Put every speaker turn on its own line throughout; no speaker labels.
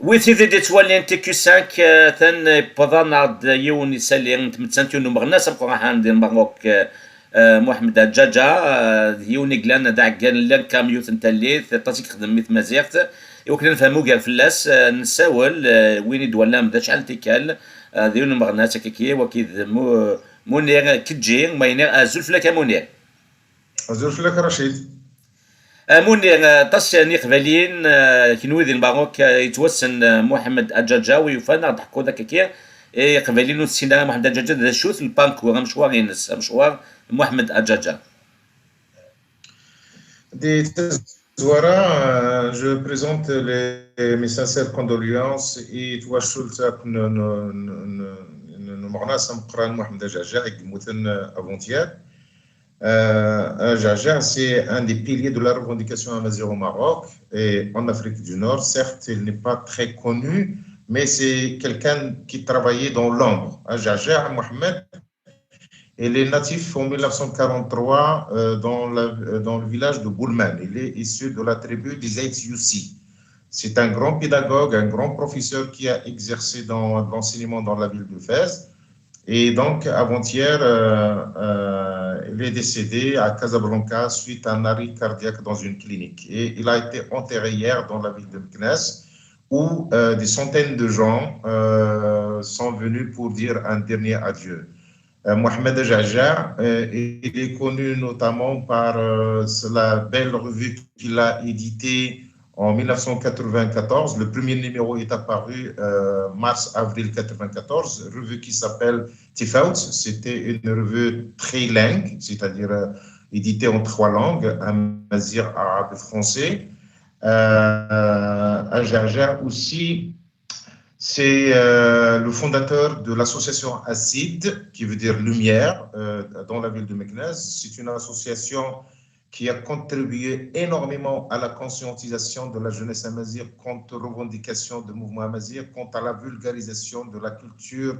ويثيدي دي تولي انت كي 5 ثان بضان عرض يون يسالي متسنتيون مغناس بقى عندي مغوك محمد الدجاجة يوني قلنا داع قال لك كام يوث نتاليث تاسيك خدم مثل مزيغت يمكن نفهمو كاع فلاس نساول وين يدولا مدا شحال تيكال ديون مغناس كيكي وكيد مونير كتجي ما ينير ازول فلاك مونير
أزور فيك رشيد.
مونير طاس نيقبالين كنوي ذي الماروك يتوسن محمد الدجاجة ويفانا ضحكو ذاك كي يقبالين السينما محمد الدجاجة ذا شوث البانكو مشوار ينس مشوار محمد الدجاجة.
Des Zouara, je présente mes sincères condoléances et toi, Schultz, nous morna Samkran Mohamed Jaja, avant-hier. Jaja, c'est un des piliers de la revendication amazigh au Maroc et en Afrique du Nord. Certes, il n'est pas très connu, mais c'est quelqu'un qui travaillait dans l'ombre. Jaja, Mohamed, il est natif en 1943 dans le village de Boulman. Il est issu de la tribu des Aït-Youssi. C'est un grand pédagogue, un grand professeur qui a exercé dans l'enseignement dans la ville de Fès. Et donc, avant-hier, il est décédé à Casablanca suite à un arrêt cardiaque dans une clinique. Et il a été enterré hier dans la ville de Meknès, où des centaines de gens sont venus pour dire un dernier adieu. Mohamed Jaja, il est connu notamment par la belle revue qu'il a éditée en 1994. Le premier numéro est apparu mars-avril 1994, revue qui s'appelle Tifaout. C'était une revue trilingue, c'est-à-dire éditée en 3 langues, amazigh, arabe et français. Jaja aussi, c'est le fondateur de l'association ACID, qui veut dire lumière, dans la ville de Meknès. C'est une association qui a contribué énormément à la conscientisation de la jeunesse amazigh quant aux revendications du mouvement amazigh, quant à la vulgarisation de la culture,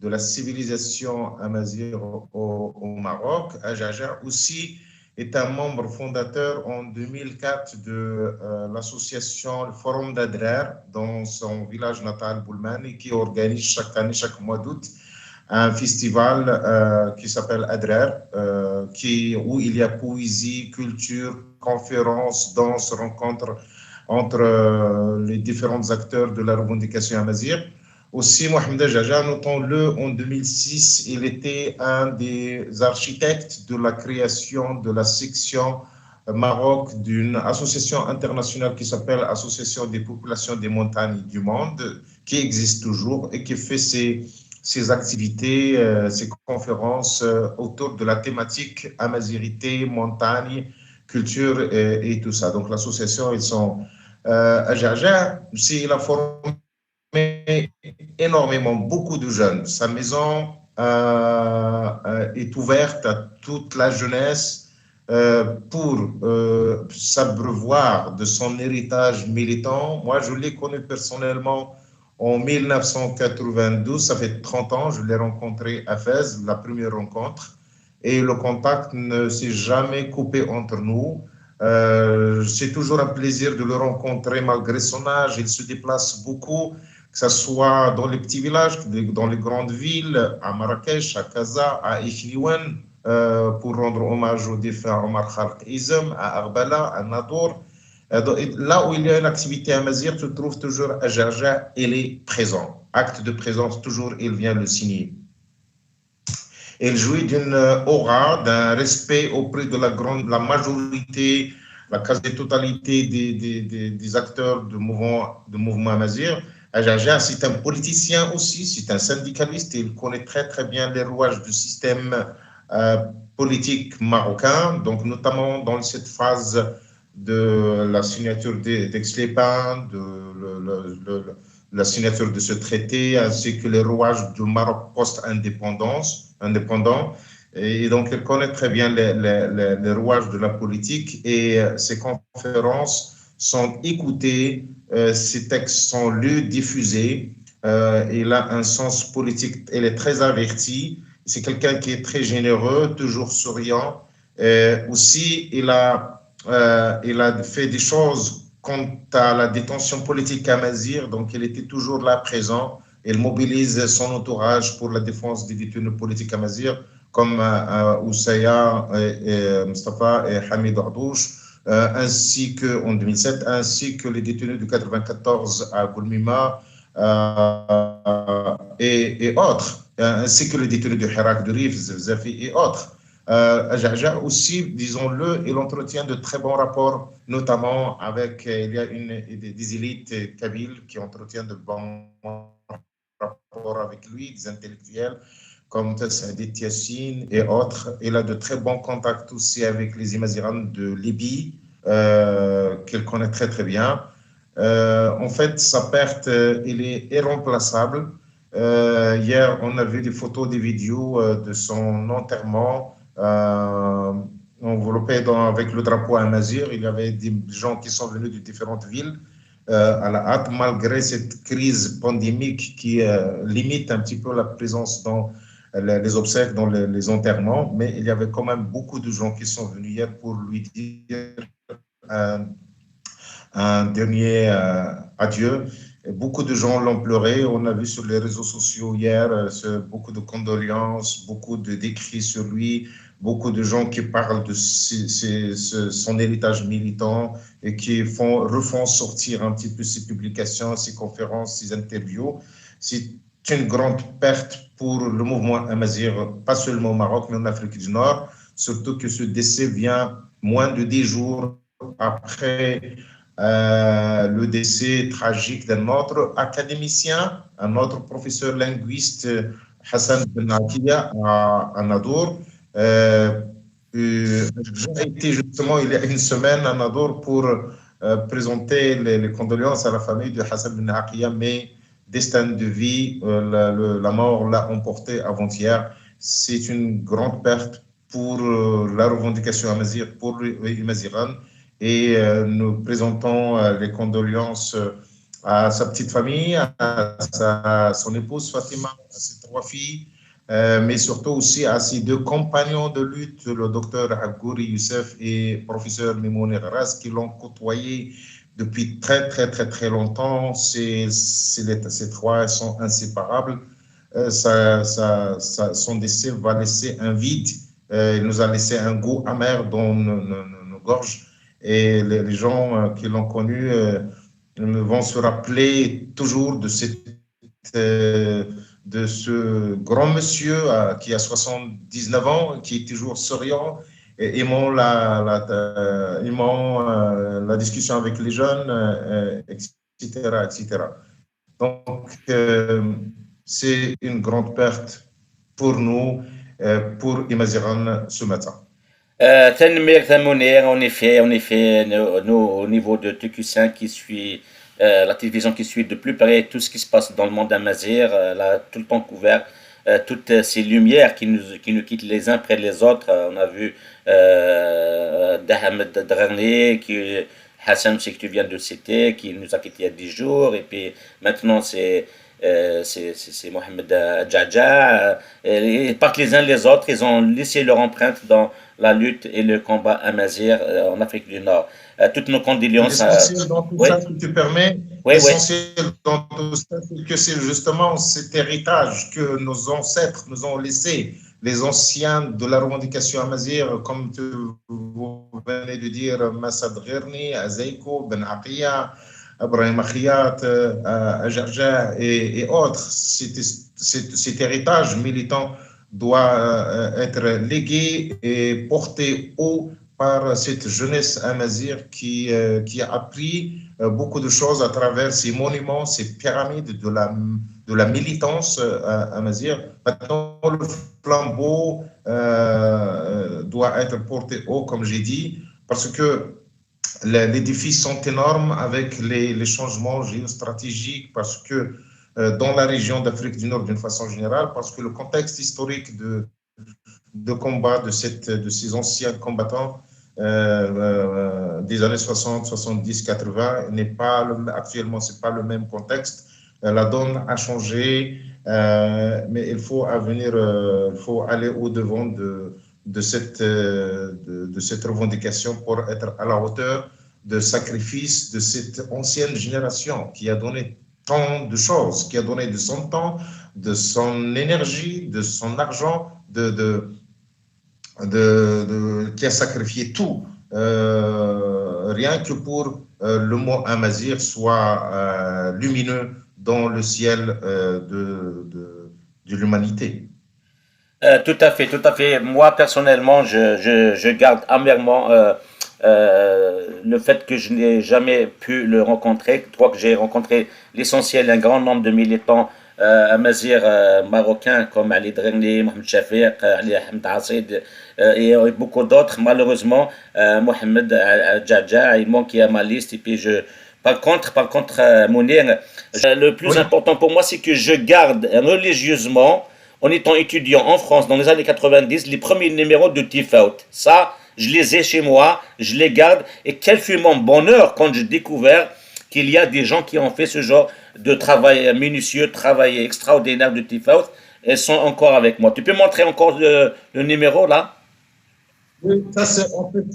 de la civilisation amazigh au Maroc. Jaja aussi est un membre fondateur en 2004 de l'association, le Forum d'Adrer, dans son village natal Boulman, et qui organise chaque année, chaque mois d'août, un festival qui s'appelle Adrer, où il y a poésie, culture, conférences, danse, rencontres entre les différents acteurs de la revendication amazigh. Aussi, Mohamed Jaja, notons-le, en 2006, il était un des architectes de la création de la section Maroc d'une association internationale qui s'appelle Association des populations des montagnes du monde, qui existe toujours et qui fait ses activités, ses conférences autour de la thématique amazighité, montagne, culture et tout ça. Donc l'association, ils sont à Jaja, il a formé énormément, beaucoup de jeunes. Sa maison est ouverte à toute la jeunesse pour s'abreuvoir de son héritage militant. Moi, je l'ai connu personnellement en 1992, ça fait 30 ans, je l'ai rencontré à Fès, la première rencontre, et le contact ne s'est jamais coupé entre nous. C'est toujours un plaisir de le rencontrer malgré son âge. Il se déplace beaucoup, que ce soit dans les petits villages, dans les grandes villes, à Marrakech, à Casa, à Ifniwan, pour rendre hommage au défunt Omar Khalq Izem, à Arbala, à Nador. Là où il y a une activité amazigh, tu trouves toujours à Jaja, il est présent. Acte de présence, toujours, il vient le signer. Il jouit d'une aura, d'un respect auprès de la majorité, la quasi-totalité des acteurs du mouvement amazigh. Jaja, c'est un politicien aussi, c'est un syndicaliste, il connaît très très bien les rouages du système politique marocain, donc notamment dans cette phase de la signature d'Aix-les-Bains, de la signature de ce traité, ainsi que les rouages du Maroc indépendant. Et donc, il connaît très bien les rouages de la politique et ses conférences sont écoutées, ses textes sont lus, diffusés. Il a un sens politique, il est très averti. C'est quelqu'un qui est très généreux, toujours souriant. Aussi, il a fait des choses quant à la détention politique à Mazir, donc il était toujours là présent. Il mobilise son entourage pour la défense des détenus politiques à Mazir, comme Oussaya, Mustafa et Hamid Ardouche, ainsi qu'en 2007, ainsi que les détenus du 94 à Goulmima et autres, ainsi que les détenus du Hirak, de Rif, Zafi et autres. Jaja aussi, disons-le, il entretient de très bons rapports, notamment avec, il y a des élites kabyles qui entretiennent de bons rapports avec lui, des intellectuels comme Saadit Yassine et autres. Il a de très bons contacts aussi avec les Imazirans de Libye, qu'il connaît très très bien. En fait, sa perte, il est irremplaçable. Hier, on a vu des photos, des vidéos de son enterrement enveloppé avec le drapeau à Mazir. Il y avait des gens qui sont venus de différentes villes à la hâte, malgré cette crise pandémique qui limite un petit peu la présence dans les obsèques, dans les enterrements. Mais il y avait quand même beaucoup de gens qui sont venus hier pour lui dire un dernier adieu. Beaucoup de gens l'ont pleuré. On a vu sur les réseaux sociaux hier beaucoup de condoléances, beaucoup d'écrits sur lui, beaucoup de gens qui parlent de son héritage militant et qui refont sortir un petit peu ses publications, ses conférences, ses interviews. C'est une grande perte pour le mouvement Amazigh, pas seulement au Maroc, mais en Afrique du Nord, surtout que ce décès vient moins de 10 jours après le décès tragique d'un autre académicien, un autre professeur linguiste, Hassan Ben Atia, à Nadour. J'ai été justement il y a une semaine à Nadour pour présenter les condoléances à la famille de Hassan Ben Atia, mais destin de vie, la mort l'a emporté avant-hier. C'est une grande perte pour la revendication amazigh, pour les Imazighanes. Et nous présentons les condoléances à sa petite famille, à son épouse Fatima, à ses 3 filles, mais surtout aussi à ses 2 compagnons de lutte, le docteur Agouri Youssef et professeur Mimouni Gharas, qui l'ont côtoyé depuis très, très, très, très longtemps. Ces 3 sont inséparables. Son décès va laisser un vide. Il nous a laissé un goût amer dans nos gorges. Et les gens qui l'ont connu vont se rappeler toujours de ce grand monsieur qui a 79 ans, qui est toujours souriant, et aimant la discussion avec les jeunes, etc., etc. Donc, c'est une grande perte pour nous, pour Imazighan ce matin.
En effet, au niveau de TQ5 qui suit la télévision qui suit de plus près tout ce qui se passe dans le monde amazigh, là, tout le temps couvert, toutes ces lumières qui nous quittent les uns près les autres. On a vu Dahamed Drarni, Hassan, c'est que tu viens de citer, qui nous a quittés il y a 10 jours, et puis maintenant c'est Mohamed Djaja. Ils partent les uns les autres, ils ont laissé leur empreinte dans la lutte et le combat amazigh en Afrique du Nord. Toutes nos condoléances.
L'essentiel dans tout ça, si tu permets, l'essentiel dans tout ça, c'est que c'est justement cet héritage que nos ancêtres nous ont laissé, les anciens de la revendication amazigh, comme vous venez de dire, Massad Ghirni, Azeiko, Ben Aqiya, Ibrahim Akhiyat, Ajarja et autres. Cet héritage militant doit être légué et porté haut par cette jeunesse amazigh qui a appris beaucoup de choses à travers ces monuments, ces pyramides de la militance amazigh. Maintenant, le flambeau doit être porté haut, comme j'ai dit, parce que les défis sont énormes avec les changements géostratégiques, parce que dans la région d'Afrique du Nord d'une façon générale, parce que le contexte historique de combat de ces anciens combattants des années 60, 70, 80 n'est pas actuellement, c'est pas le même contexte. La donne a changé, mais il faut aller au-devant de cette revendication pour être à la hauteur de sacrifice de cette ancienne génération qui a donné tant de choses, qui a donné de son temps, de son énergie, de son argent, qui a sacrifié tout, rien que pour le mot Amazigh soit lumineux dans le ciel de l'humanité.
Tout à fait, tout à fait. Moi, personnellement, je garde amèrement le fait que je n'ai jamais pu le rencontrer. Je crois que j'ai rencontré l'essentiel, un grand nombre de militants amazigh marocains comme Ali Dragni, Mohamed Shafiq, Ali Ahmed Assid et beaucoup d'autres. Malheureusement, Mohamed Djadja, il manque à ma liste. Et puis par contre, Mounir, le plus
Oui,
important pour moi, c'est que je garde religieusement en étant étudiant en France dans les années 90, les premiers numéros de Tifaut. Ça, je les ai chez moi, je les garde. Et quel fut mon bonheur quand j'ai découvert qu'il y a des gens qui ont fait ce genre de travail minutieux, travail extraordinaire de Tifaut, et sont encore avec moi. Tu peux montrer encore le numéro là?
oui, ça c'est en fait,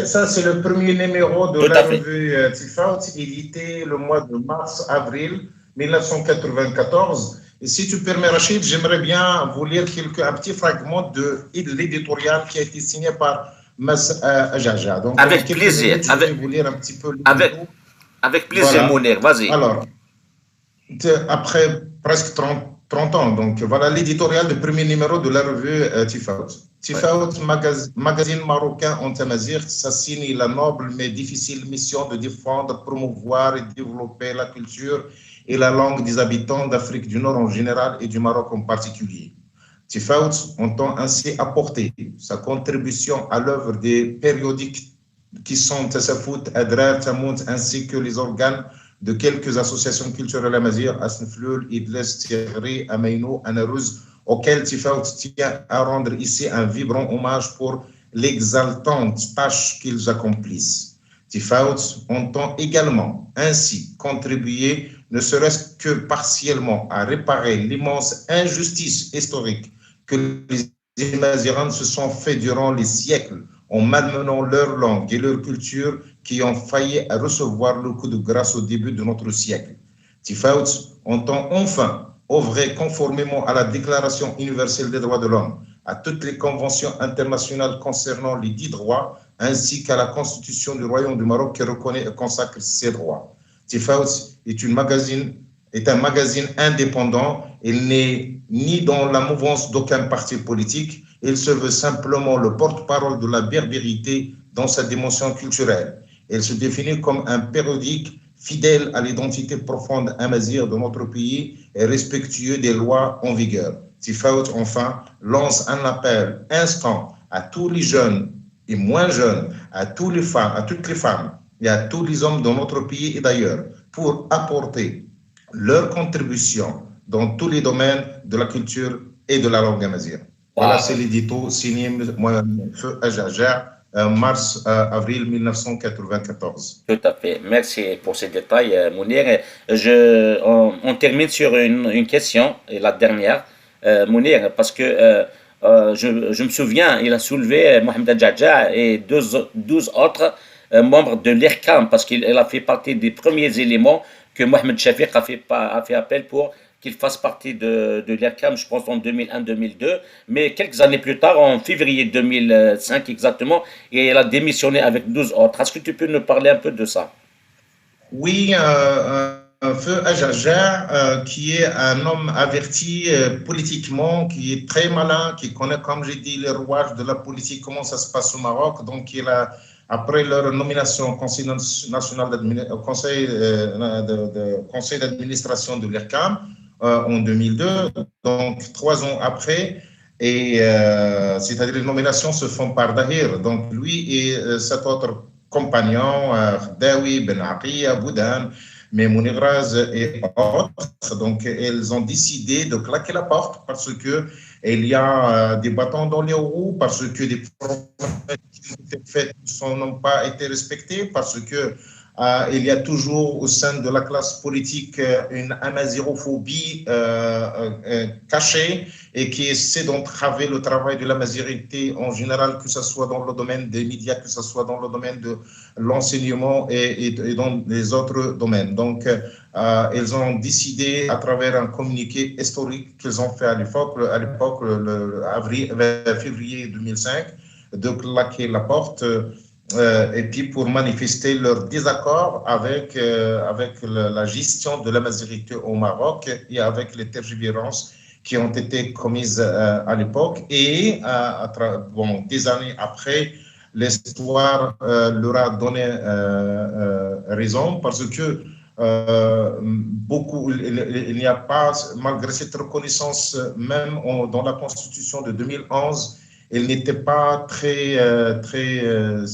ça, c'est le premier numéro de
Tout
la
à fait.
revue Tifaut, édité le mois de mars-avril 1994. Et si tu permets, Rachid, j'aimerais bien vous lire un petit fragment de l'éditorial qui a été signé par Mas Ajaja. Donc, en
Avec
quelques
plaisir.
minutes, je vais vous lire un petit peu
Avec,
l'édito.
avec plaisir,
Voilà.
Mounir. Vas-y.
Alors, après presque 30 ans. Donc voilà l'éditorial du premier numéro de la revue Tifaut.
Ouais.
Tifaut, magazine marocain en Amazigh, ça signe la noble mais difficile mission de défendre, promouvoir et développer la culture et la langue des habitants d'Afrique du Nord en général et du Maroc en particulier. Tifaut entend ainsi apporter sa contribution à l'œuvre des périodiques qui sont Tassafout, Adrar, Tamout, ainsi que les organes de quelques associations culturelles amazighes, Asnflul, Idles, Thierry, Ameinou, Anarouz, auxquelles Tifaut tient à rendre ici un vibrant hommage pour l'exaltante tâche qu'ils accomplissent. Tifaut entend également ainsi contribuer, ne serait-ce que partiellement, à réparer l'immense injustice historique que les Amazigh se sont fait durant les siècles en malmenant leur langue et leur culture qui ont failli à recevoir le coup de grâce au début de notre siècle. Tifaut entend enfin œuvrer conformément à la Déclaration universelle des droits de l'homme, à toutes les conventions internationales concernant les dits droits, ainsi qu'à la Constitution du Royaume du Maroc qui reconnaît et consacre ces droits. Tifaut est un magazine indépendant. Il n'est ni dans la mouvance d'aucun parti politique. Il se veut simplement le porte-parole de la berbérité dans sa dimension culturelle. Il se définit comme un périodique fidèle à l'identité profonde amazigh de notre pays et respectueux des lois en vigueur. Tifaut, enfin, lance un appel instant à tous les jeunes et moins jeunes, à toutes les femmes et à tous les hommes de notre pays et d'ailleurs, pour apporter leur contribution dans tous les domaines de la culture et de la langue amazigh. Voilà, c'est
Wow.
l'édito signé Feu Ajaja, mars-avril 1994.
Tout à fait. Merci pour ces détails, Mounir. On termine sur une question, et la dernière, Mounir, parce que je me souviens, il a soulevé Mohamed Djadja et 12 autres membres de l'IRCAM, parce qu'il a fait partie des premiers éléments que Mohamed Shafiq a fait appel pour qu'il fasse partie de l'IRCAM, je pense en 2001-2002, mais quelques années plus tard, en février 2005 exactement, et il a démissionné avec 12 autres. Est-ce que tu peux nous parler un peu de ça?
Oui, Feu Ajaja, qui est un homme averti politiquement, qui est très malin, qui connaît, comme j'ai dit, les rouages de la politique, comment ça se passe au Maroc. Donc, après leur nomination au Conseil national conseil d'administration de l'IRCAM en 2002, donc 3 ans après, et c'est-à-dire les nominations se font par Dahir. Donc, lui et cet autre compagnon, Dawi, Ben Aqiya, Boudan, mais Mounigraz et autres, donc elles ont décidé de claquer la porte parce que il y a des bâtons dans les roues, parce que des promesses qui ont été faites n'ont pas été respectées, parce que il y a toujours au sein de la classe politique une amazirophobie cachée et qui essaie d'entraver le travail de la mazirité en général, que ce soit dans le domaine des médias, que ce soit dans le domaine de l'enseignement et dans les autres domaines. Donc, ils ont décidé, à travers un communiqué historique qu'ils ont fait à l'époque, février 2005, de claquer la porte et puis pour manifester leur désaccord avec la gestion de la mazirité au Maroc et avec les tergiversances qui ont été commises à l'époque. Et des années après, l'histoire leur a donné raison parce que il n'y a pas, malgré cette reconnaissance, même dans la Constitution de 2011, elle n'était pas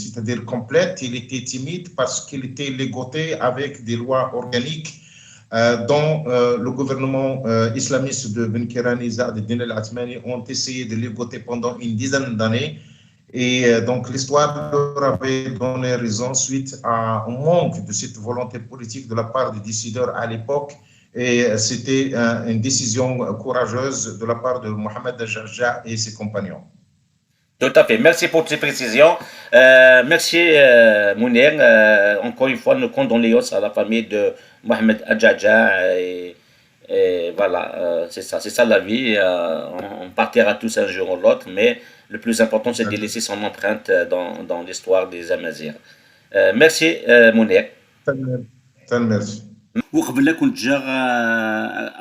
c'est-à-dire complète. Il était timide parce qu'il était ligoté avec des lois organiques dont le gouvernement islamiste de Ben Kirani Zad Din al-Athmani ont essayé de ligoter pendant une dizaine d'années. Et donc l'histoire leur avait donné raison suite à un manque de cette volonté politique de la part des décideurs à l'époque. Et c'était une décision courageuse de la part de Mohamed Jarja et ses compagnons.
Tout à fait. Merci pour ces précisions. Merci Mounir. Encore une fois, nos condoléances à la famille de Mohamed Adjaja. Et voilà, c'est ça la vie. On partira tous un jour ou l'autre, mais le plus important, c'est de laisser son empreinte dans l'histoire des Amazirs. Merci Mounir.
Merci.
وقبل كنت جا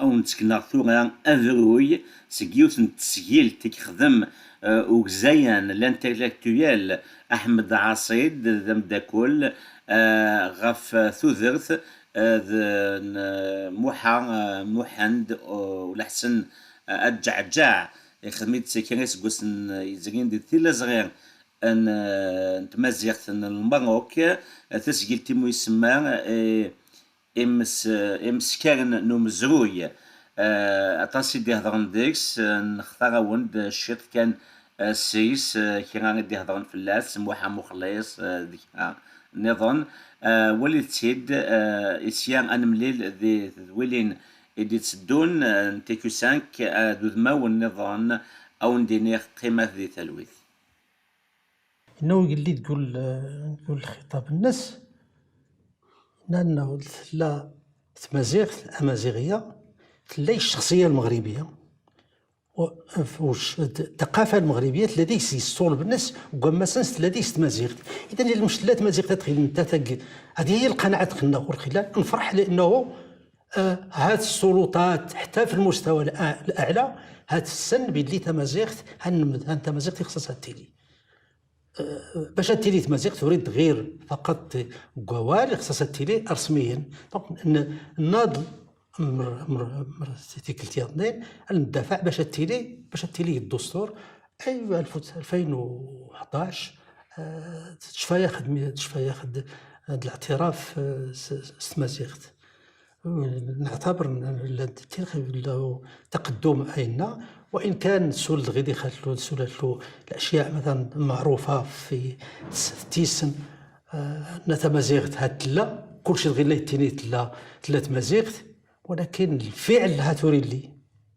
او نتكلم ثوغا افروي سكيوت التسجيل تيخدم وكزاين الانتلكتويال احمد عصيد ذم داكل غف ثوذرث محند ولحسن الجعجاع خدمت سكينيس قوسن يزغين دي ثيلا صغير ان تمازيغت الماروك تسجيل تيمو يسمى امس كان نمزروي اطاسي دي هضرن ديكس نختار وند الشيط كان السيس كي غادي يهضرن في اللاس موحى مخلص ديك نظن وليد سيد اسيان ان مليل ذي ويلين ايدي تسدون نتيكو 5 دوذما والنظام او نديني قيمه ذي تلويث
انه اللي تقول خطاب الناس أنه لا تمازيغ الأمازيغية لا الشخصية المغربية وش الثقافة المغربية الذي يصول بالناس وكما سنس الذي تمازيغ. إذا المشكلات مازيغ تدخل نتا هذه هي القناعة دخلنا والخلال نفرح لأنه هاد السلطات حتى في المستوى الأعلى هاد السن باللي تمازيغ هان تمازيغ خصها التيلي باش التيلي تمازيغ تريد غير فقط قوال خصها التيلي رسميا. دونك ناضل ديك التياطنين ندافع باش التيلي الدستور اي 2011 تشفى ياخذ الاعتراف استمازيغت. نعتبر تقدم أين وإن كان سول غادي خلو الأشياء مثلا معروفة في تيسن نتمازيغت هاد لا كلشي غير ليتيني تلا تمازيغت ولكن الفعل هاتوري لي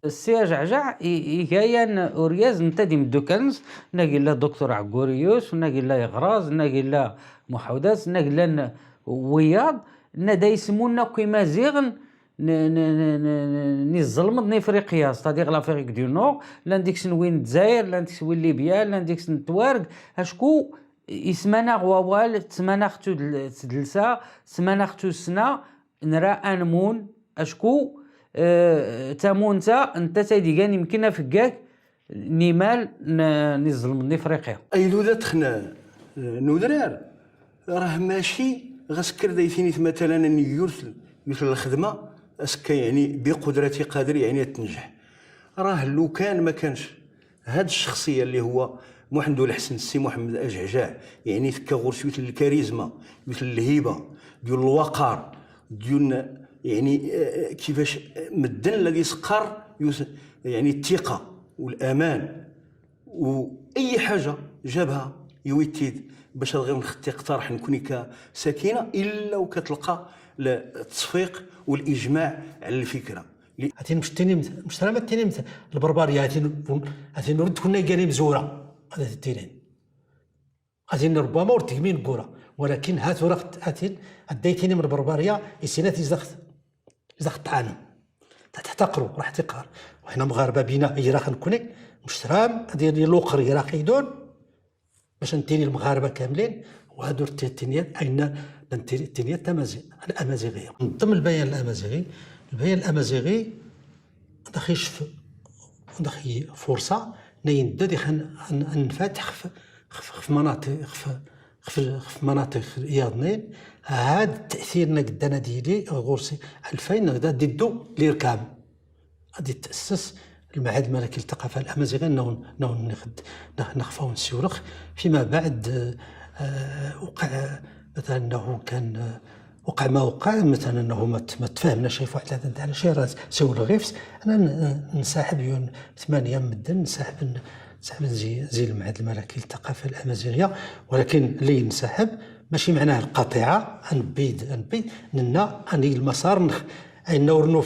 السي جعجع يجاين اورياز نتادي مدوكنز ناقي لا دكتور عقوريوس وناقي لا يغراز ناقي لا محاودات ناقي لا وياض نادا يسمونا كيما زيغن ني الظلمت ني افريقيا ستادير لافريك دو نور لا نديك وين الجزائر لا نديك وين ليبيا لا نديك التوارق اشكو يسمانا غوال تسمانا ختو تدلسا تسمانا ختو السنه نرا انمون اشكو تامونتا انت تايدي كان يمكننا فكاك نيمال ني الظلمت ني افريقيا
اي لولا تخنا نودرار راه ماشي غسكر دايثيني مثلا اني يرثل مثل الخدمه اسكا يعني بقدرتي قادر يعني تنجح. راه لو كان ما كانش هاد الشخصيه اللي هو محمد الحسن السي محمد أجعجاع يعني ثكا غرسويت الكاريزما مثل الهيبه ديال الوقار ديال يعني كيفاش مدن الذي سقر يعني الثقه والامان واي حاجه جابها يويتيد باش غير تقترح نكوني كساكنه الا وكتلقى التصفيق والاجماع على الفكره.
هاتي مش راه ما تيني البربريه هاتي نرد كنا قالي مزوره هذا التيرين هاتي ربما ورتكمين كوره ولكن هاتو راه هاتي اديتيني من البربريه يسينات يزخ طعام تحتقروا راح تقهر وحنا مغاربه بينا هي راه نكوني مشترام ديال الوقر راه قيدون باش نتيني المغاربه كاملين وهادو التينيات اين التينيات الامازيغيه. من ضمن البيان الامازيغي داخي فرصه نيندد نفاتح في مناطق ياضنين هاد التاثير نقدنا ديالي غورسي 2000 نقدر ديدو ليركام غادي تاسس المعهد الملكي للثقافه الامازيغيه انه نخفاو نسيورخ فيما بعد وقع مثلا انه كان وقع ما وقع مثلا انه ما تفاهمنا شي في واحد على شي راس سول غيفس انا نسحب 8 مدن نسحب زي المعهد الملكي للثقافه الامازيغيه ولكن اللي نسحب ماشي معناه القطيعه نبيد لنا اني المسار نورنو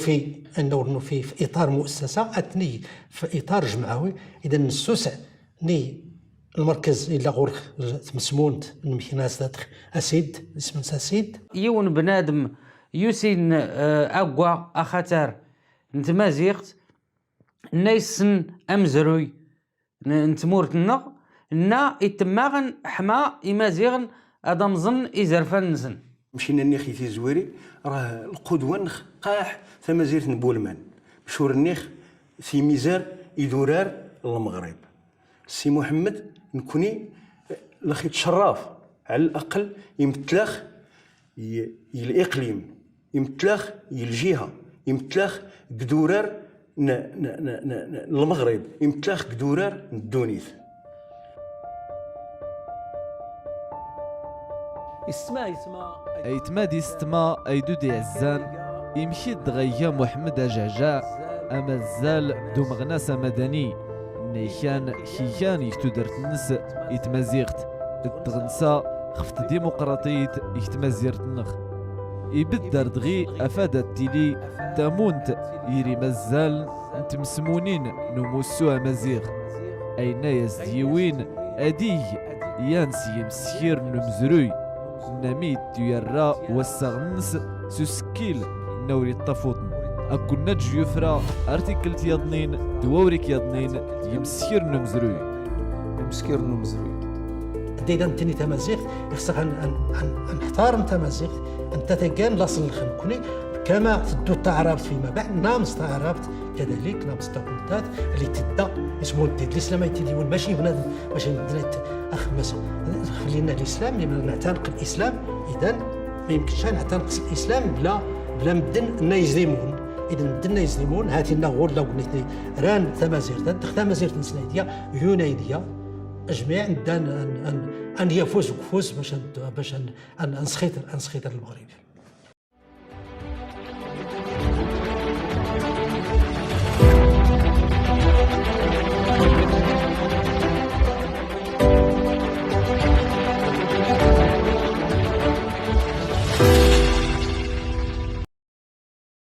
في اطار مؤسسه اتني في اطار جمعوي اذا نسوسع ني المركز الى غور مسمونت المكناس اسيد اسم اسيد
يون بنادم يوسين اقوى اخاتر نتمازيغت نيسن امزروي نتمورتنا نا يتماغن حما يمازيغن ادم ظن ازرفان نسن
مشينا نيخي في زويري راه القدوه نخ قاح ثمازيرت نبولمان مشور النيخ في ميزار يدورار المغرب سي محمد نكوني لاخي تشراف على الاقل يمتلخ الاقليم يمتلخ الجهه يمتلخ قدورار المغرب يمتلخ قدورار الدونيث
ايتمادي ستما ايدودي عزان يمشي دغيا محمد جعجاع امازال دو مغناس مدني نيشان شيشان يكتدرت النس يتمازيغت الدغنسا خفت ديمقراطية يتمازيرت النخ يبدر دغي افادت تيلي تامونت يري مازال نتمسمونين نموسو امازيغ اين يزديوين اديه يانسي يمسير نمزروي نميت يرى والسغنس سوسكيل نوري الطفوطن أكو نج يفرا ارتيكل يضنين دوريك يضنين يمسكير نمزروي
ديدا نتني تمازيغ خصك نحترم تمازيغ انت تكان لاصل الخنكوني كما تدو تعرفت فيما بعد نامس تعرفت كذلك نامس تاكلتات اللي تدا اسمه الدين الاسلام يتديون ماشي بنادم ماشي بنات اخ مثلا خلينا الاسلام لما نعتنق الاسلام اذا ما يمكنش نعتنق الاسلام بلا مدن يزلمون اذا مدن يزلمون هاتي لنا غول لو قلت ران تمازيغ تمازيغ نسنايديا يونايديا اجمع ان يفوز باش نسخيطر المغرب.